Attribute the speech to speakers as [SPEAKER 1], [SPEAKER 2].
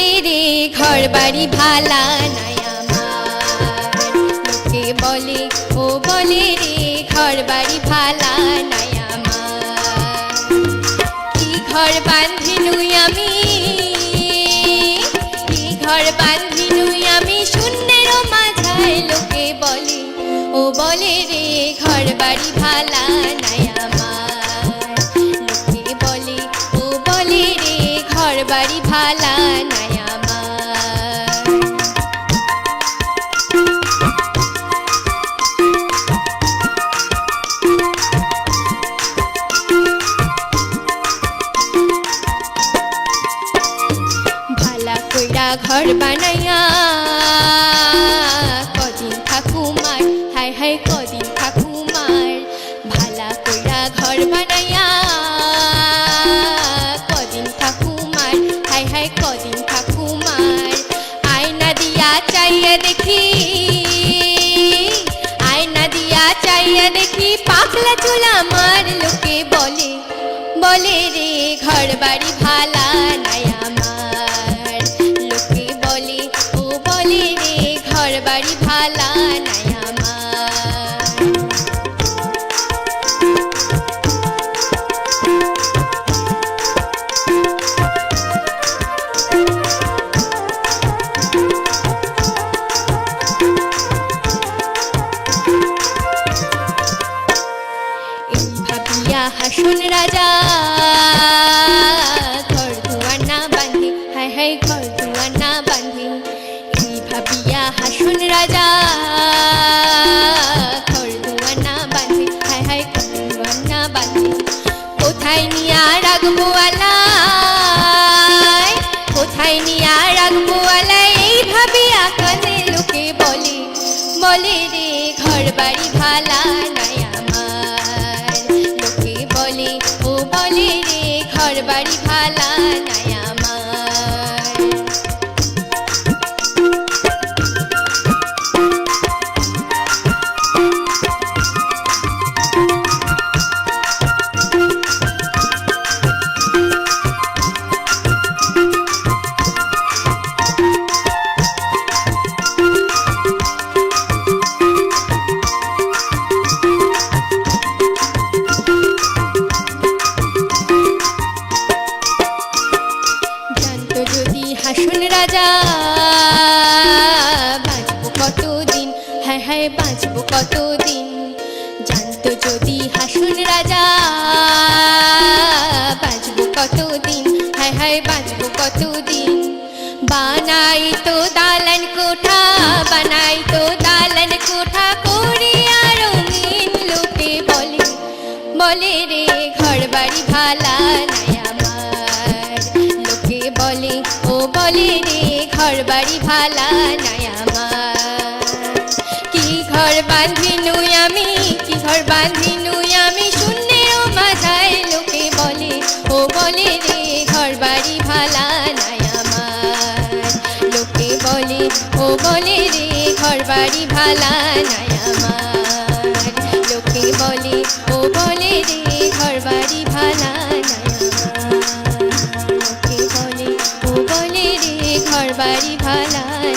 [SPEAKER 1] বলে রে ঘর বাড়ি ভালা নাই আমার, লোকে বলে ও বলে রে ঘর বাড়ি ভালা নাই আমার। কি ঘর বাঁধি নুই আমি, কি ঘর বাঁধি নুই আমি শূন্যের মাঝায়, লোকে বলে ও বলে রে ঘর বাড়ি ভালা নাই আমার, লোকে বলে ও বলে রে ঘর বাড়ি ভালা নাই আমার। ভালা কইরা ঘর বানাইয়া কদিন ঠাকুমার, হায় হায় কদিন ঠাকুমার, ভালা কইরা ঘর বানাইয়া কদিন ঠাকুমার, হায় হায় কদিন ঠাকুমার। আয়না দিয়া চাইয়া দেখি, আয়না দিয়া চাইয়া দেখি পাকলা চুল আমার, লোকে বলে বলে রে ঘর বাড়ি ভালা নাই আমার, লোকে বলে ও বলে রে ঘর বাড়ি ভালা নাই আমার। এই ভাবিয়া হাসুন রাজা ঘর দুয়ার না বাঁধে, হায় হায় ঘর দুয়ার না বাঁধে। এই ভাবিয়া হাসুন রাজা ঘর দুয়ার না বাঁধে, হায় হায় ঘর দুয়ার না বাঁধে। কোথায় নিয়া রাখবো আলাই, কোথায় নিয়া রাখবো আলাই, এই ভাবিয়া কাঁদে, লোকে বলে বলে রে ঘর বাড়ি ভালা নাই আমার, লোকে বলে ও বলে রে ঘর বাড়ি ভালা নাই আমার। জানতো যদি হাসুন রাজা বাঁচবো কতদিন, হায় হায় বাঁচবো কতদিন। জানতো যদি হাসুন রাজা বাঁচবো কতদিন, হায় হায় বাঁচবো কতদিন। বানাই তো দালান কোঠা, বানাই তো দালান কোঠা করিয়া রঙিন, লোকে বলে বলে রে ঘর বাড়ি ভালা নাই আমার, লোকে বলে ও বলে রে ঘর বাড়ি ভালা নাই আমার। কি ঘর বাঁধি নুই আমি, কি ঘর বাঁধি নুই আমি শূন্যের মাঝায়, লোকে বলে ও বলে রে ঘর বাড়ি ভালা নাই আমার, লোকে বলে ও বলে রে ঘর বাড়ি ভালা নাই আমার, লোকে বলে ও বলে রে ঘর বাড়ি ভালা নাই আমার, লোকে বলে ও বলে রে ঘর বাড়ি ভালা নাই।